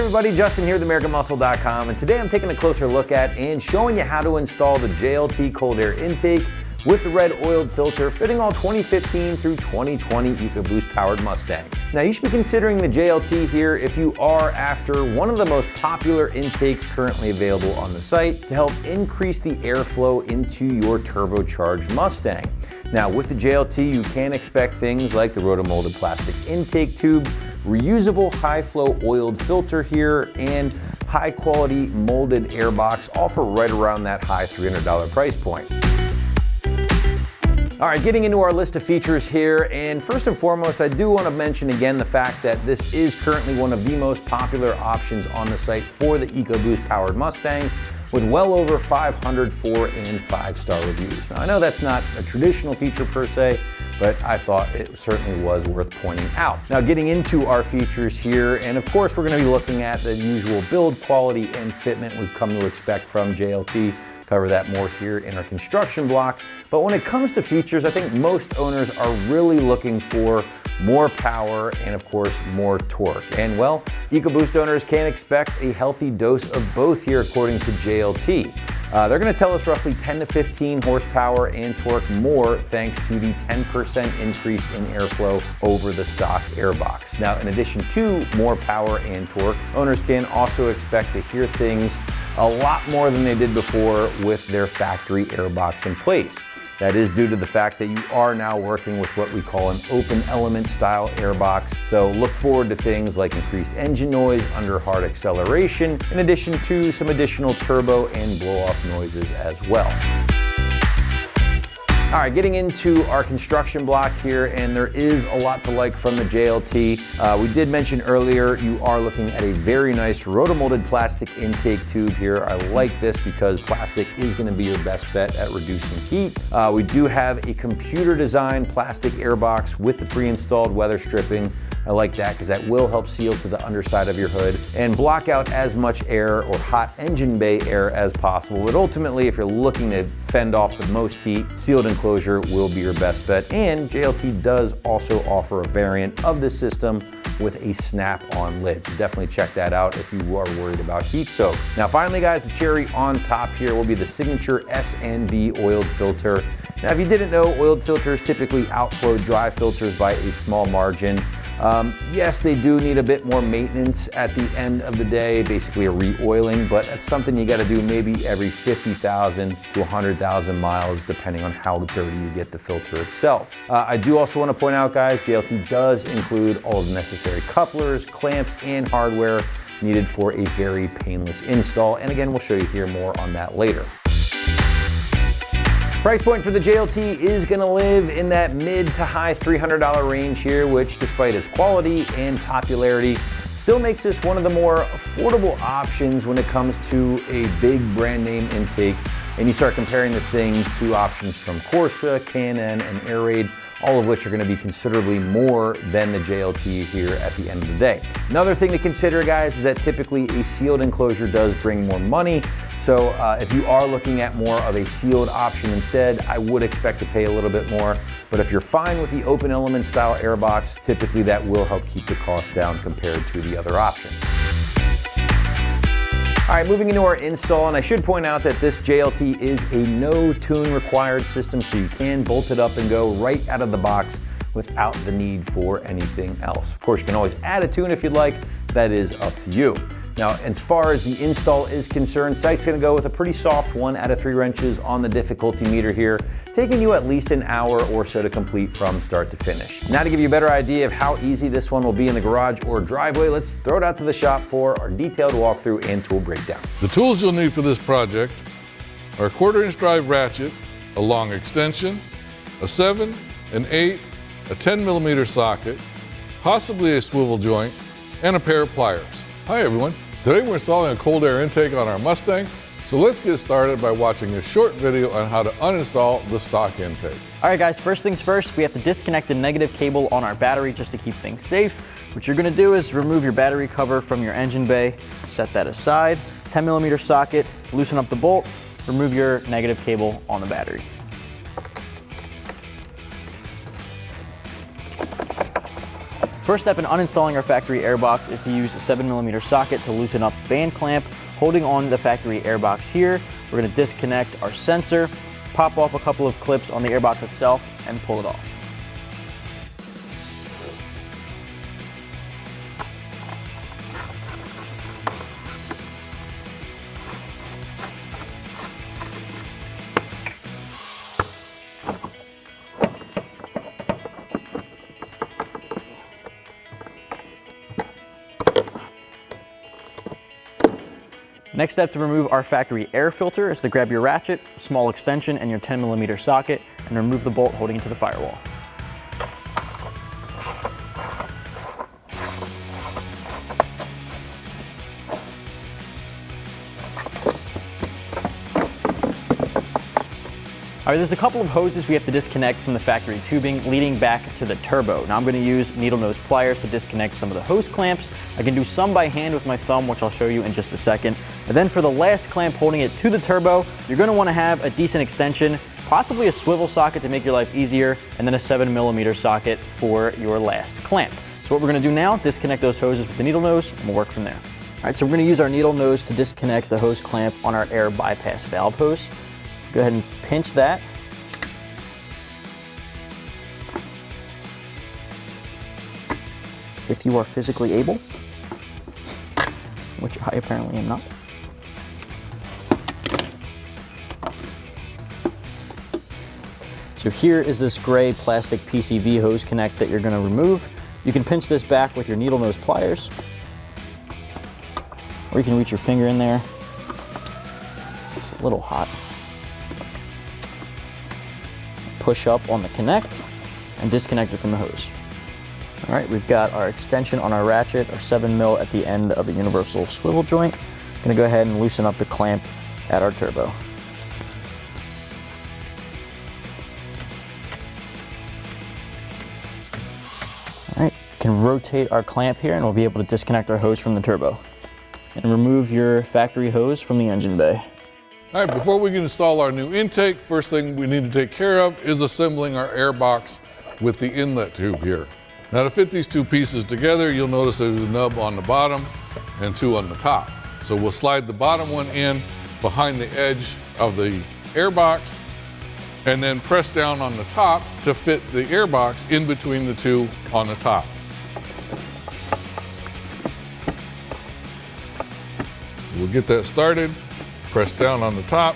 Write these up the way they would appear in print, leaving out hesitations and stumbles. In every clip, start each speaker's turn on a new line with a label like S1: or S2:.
S1: everybody, Justin here at AmericanMuscle.com, and today I'm taking a closer look at and showing you how to install the JLT cold air intake with the red oiled filter fitting all 2015 through 2020 EcoBoost powered Mustangs. Now you should be considering the JLT here if you are after one of the most popular intakes currently available on the site to help increase the airflow into your turbocharged Mustang. Now with the JLT you can expect things like the rotomolded plastic intake tube, reusable high flow oiled filter here, and high quality molded airbox, all for right around that high $300 price point. All right, getting into our list of features here, and first and foremost, I do want to mention again the fact that this is currently one of the most popular options on the site for the EcoBoost powered Mustangs, with well over 500 4- and 5-star reviews. Now I know that's not a traditional feature per se, but I thought it certainly was worth pointing out. Now getting into our features here, and of course we're going to be looking at the usual build quality and fitment we've come to expect from JLT. Cover that more here in our construction block. But when it comes to features, I think most owners are really looking for more power and of course more torque. And well, EcoBoost owners can expect a healthy dose of both here according to JLT. They're going to tell us roughly 10 to 15 horsepower and torque more thanks to the 10% increase in airflow over the stock airbox. Now, in addition to more power and torque, owners can also expect to hear things a lot more than they did before with their factory airbox in place. That is due to the fact that you are now working with what we call an open element style airbox. So look forward to things like increased engine noise under hard acceleration, in addition to some additional turbo and blow off noises as well. All right, getting into our construction block here, and there is a lot to like from the JLT. We did mention earlier, you are looking at a very nice rotomolded plastic intake tube here. I like this because plastic is gonna be your best bet at reducing heat. We do have a computer designed plastic airbox with the pre-installed weather stripping. I like that because that will help seal to the underside of your hood and block out as much air or hot engine bay air as possible. But ultimately, if you're looking to fend off the most heat, sealed enclosure will be your best bet. And JLT does also offer a variant of the system with a snap-on lid. So definitely check that out if you are worried about heat soak. Now finally guys, the cherry on top here will be the signature S&B oiled filter. Now if you didn't know, oiled filters typically outflow dry filters by a small margin. Yes, they do need a bit more maintenance at the end of the day, basically a re-oiling, but that's something you gotta do maybe every 50,000 to 100,000 miles, depending on how dirty you get the filter itself. I do also wanna point out, guys, JLT does include all of the necessary couplers, clamps, and hardware needed for a very painless install. And again, we'll show you here more on that later. Price point for the JLT is going to live in that mid to high $300 range here, which despite its quality and popularity, still makes this one of the more affordable options when it comes to a big brand name intake. And you start comparing this thing to options from Corsa, K&N, and Air Raid, all of which are going to be considerably more than the JLT here at the end of the day. Another thing to consider, guys, is that typically a sealed enclosure does bring more money. So if you are looking at more of a sealed option instead, I would expect to pay a little bit more. But if you're fine with the open element style airbox, typically that will help keep the cost down compared to the other options. All right, moving into our install, and I should point out that this JLT is a no tune required system, so you can bolt it up and go right out of the box without the need for anything else. Of course, you can always add a tune if you'd like. That is up to you. Now, as far as the install is concerned, site's gonna go with a pretty soft 1 out of 3 wrenches on the difficulty meter here, taking you at least an hour or so to complete from start to finish. Now to give you a better idea of how easy this one will be in the garage or driveway, let's throw it out to the shop for our detailed walkthrough and tool breakdown.
S2: The tools you'll need for this project are a 1/4" drive ratchet, a long extension, a 7, an 8, a 10mm socket, possibly a swivel joint, and a pair of pliers. Hi everyone. Today we're installing a cold air intake on our Mustang, so let's get started by watching a short video on how to uninstall the stock intake.
S3: All right guys, first things first, we have to disconnect the negative cable on our battery just to keep things safe. What you're gonna do is remove your battery cover from your engine bay, set that aside, 10mm socket, loosen up the bolt, remove your negative cable on the battery. First step in uninstalling our factory airbox is to use a 7mm socket to loosen up the band clamp. Holding on the factory airbox here, we're going to disconnect our sensor, pop off a couple of clips on the airbox itself, and pull it off. Next step to remove our factory air filter is to grab your ratchet, small extension, and your 10mm socket, and remove the bolt holding it to the firewall. All right, there's a couple of hoses we have to disconnect from the factory tubing leading back to the turbo. Now I'm going to use needle nose pliers to disconnect some of the hose clamps. I can do some by hand with my thumb, which I'll show you in just a second. And then for the last clamp holding it to the turbo, you're going to want to have a decent extension, possibly a swivel socket to make your life easier, and then a 7mm socket for your last clamp. So what we're going to do now, disconnect those hoses with the needle nose, and we'll work from there. All right, so we're going to use our needle nose to disconnect the hose clamp on our air bypass valve hose. Go ahead and pinch that. If you are physically able, which I apparently am not. So here is this gray plastic PCV hose connect that you're going to remove. You can pinch this back with your needle nose pliers, or you can reach your finger in there. It's a little hot. Push up on the connect and disconnect it from the hose. All right, we've got our extension on our ratchet, our 7mm at the end of the universal swivel joint. I'm gonna go ahead and loosen up the clamp at our turbo. All right, we can rotate our clamp here and we'll be able to disconnect our hose from the turbo. And remove your factory hose from the engine bay.
S2: All right, before we can install our new intake, first thing we need to take care of is assembling our air box with the inlet tube here. Now to fit these two pieces together, you'll notice there's a nub on the bottom and two on the top. So we'll slide the bottom one in behind the edge of the air box and then press down on the top to fit the air box in between the two on the top. So we'll get that started. Press down on the top,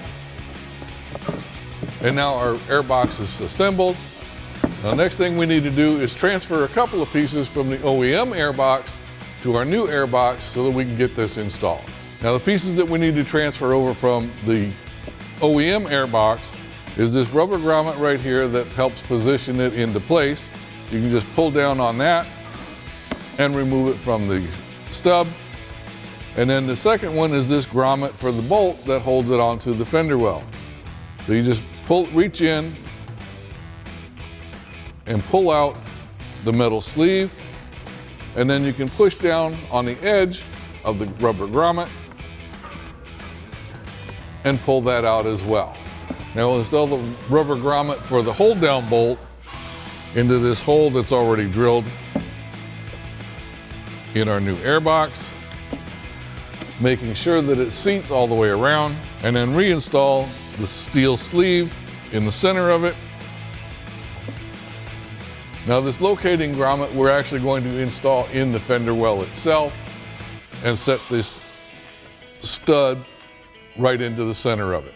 S2: and now our air box is assembled. Now next thing we need to do is transfer a couple of pieces from the OEM air box to our new air box so that we can get this installed. Now the pieces that we need to transfer over from the OEM air box is this rubber grommet right here that helps position it into place. You can just pull down on that and remove it from the stub. And then the second one is this grommet for the bolt that holds it onto the fender well. So you just reach in and pull out the metal sleeve, and then you can push down on the edge of the rubber grommet and pull that out as well. Now we'll install the rubber grommet for the hold down bolt into this hole that's already drilled in our new air box, making sure that it seats all the way around, and then reinstall the steel sleeve in the center of it. Now this locating grommet we're actually going to install in the fender well itself and set this stud right into the center of it.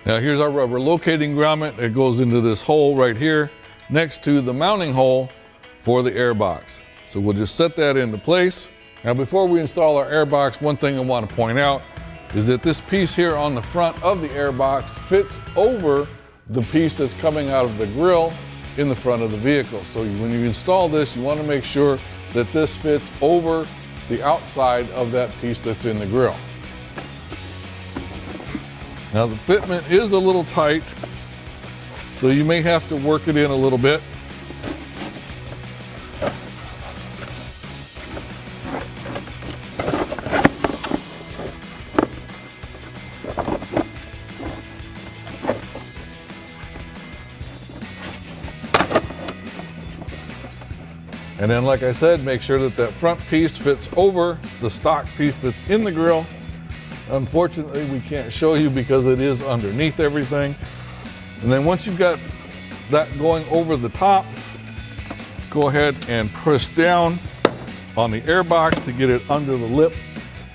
S2: Now here's our rubber locating grommet. It goes into this hole right here next to the mounting hole for the air box. So we'll just set that into place. Now before we install our air box, one thing I want to point out is that this piece here on the front of the air box fits over the piece that's coming out of the grill in the front of the vehicle. So when you install this, you want to make sure that this fits over the outside of that piece that's in the grill. Now the fitment is a little tight, so you may have to work it in a little bit. And then, like I said, make sure that that front piece fits over the stock piece that's in the grill. Unfortunately, we can't show you because it is underneath everything. And then once you've got that going over the top, go ahead and push down on the air box to get it under the lip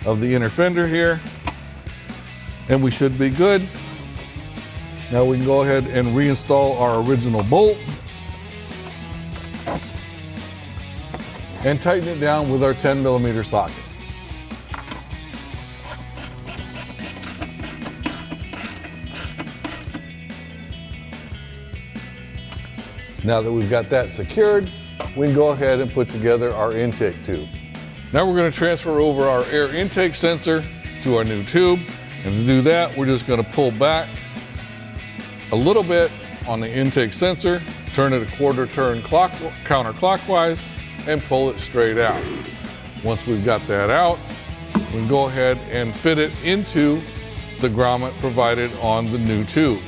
S2: of the inner fender here. And we should be good. Now we can go ahead and reinstall our original bolt and tighten it down with our 10mm socket. Now that we've got that secured, we can go ahead and put together our intake tube. Now we're going to transfer over our air intake sensor to our new tube. And to do that, we're just going to pull back a little bit on the intake sensor, turn it a quarter turn counterclockwise, and pull it straight out. Once we've got that out, we can go ahead and fit it into the grommet provided on the new tube.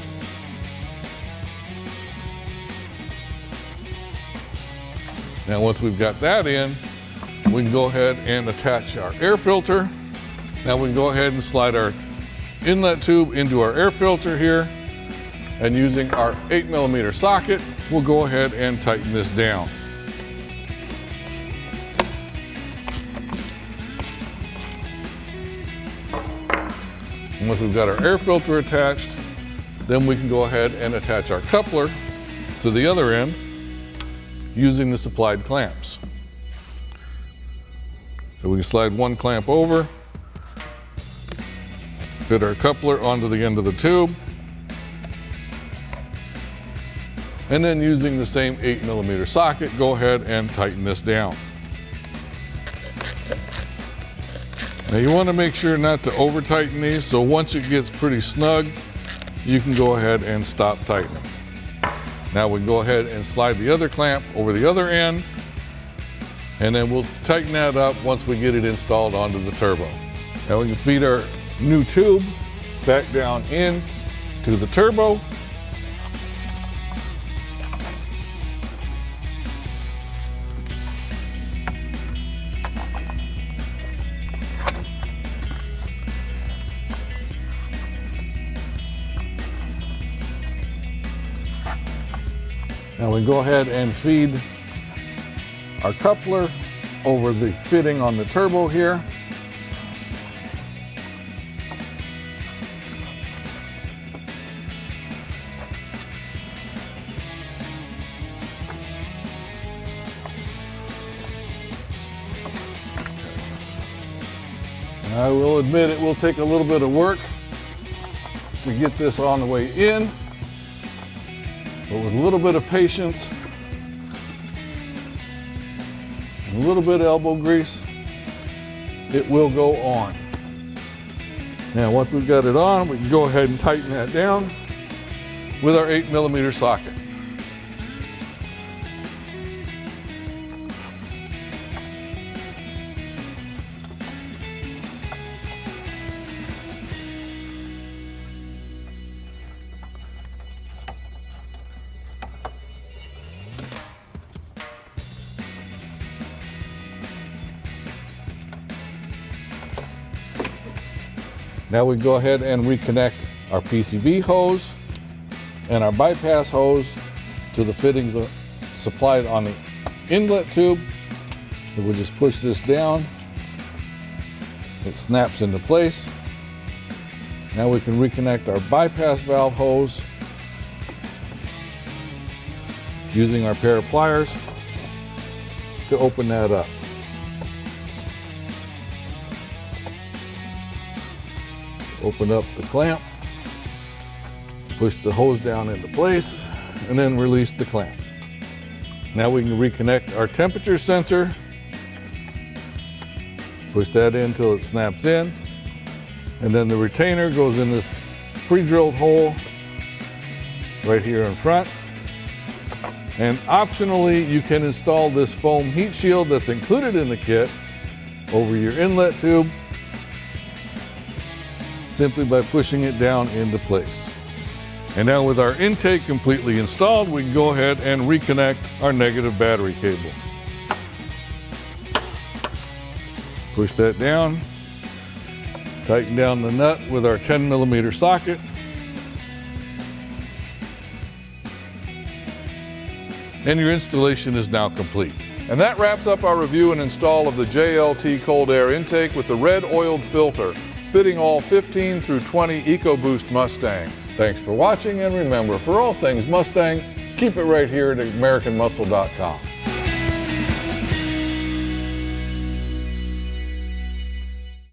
S2: Now once we've got that in, we can go ahead and attach our air filter. Now we can go ahead and slide our inlet tube into our air filter here, and using our 8mm socket, we'll go ahead and tighten this down. And once we've got our air filter attached, then we can go ahead and attach our coupler to the other end using the supplied clamps. So we can slide one clamp over, fit our coupler onto the end of the tube, and then using the same 8mm socket, go ahead and tighten this down. Now you want to make sure not to over tighten these, so once it gets pretty snug, you can go ahead and stop tightening. Now we can go ahead and slide the other clamp over the other end, and then we'll tighten that up once we get it installed onto the turbo. Now we can feed our new tube back down in to the turbo. Now we go ahead and feed our coupler over the fitting on the turbo here. I will admit it will take a little bit of work to get this on the way in, but with a little bit of patience and a little bit of elbow grease, it will go on. Now once we've got it on, we can go ahead and tighten that down with our 8mm socket. Now we go ahead and reconnect our PCV hose and our bypass hose to the fittings supplied on the inlet tube. So we'll just push this down. It snaps into place. Now we can reconnect our bypass valve hose using our pair of pliers to open that up. Open up the clamp, push the hose down into place, and then release the clamp. Now we can reconnect our temperature sensor, push that in until it snaps in, and then the retainer goes in this pre-drilled hole right here in front. And optionally, you can install this foam heat shield that's included in the kit over your inlet tube, simply by pushing it down into place. And now with our intake completely installed, we can go ahead and reconnect our negative battery cable. Push that down. Tighten down the nut with our 10mm socket. And your installation is now complete. And that wraps up our review and install of the JLT cold air intake with the red oiled filter, fitting all 15 through 20 EcoBoost Mustangs. Thanks for watching, and remember, for all things Mustang, keep it right here at AmericanMuscle.com.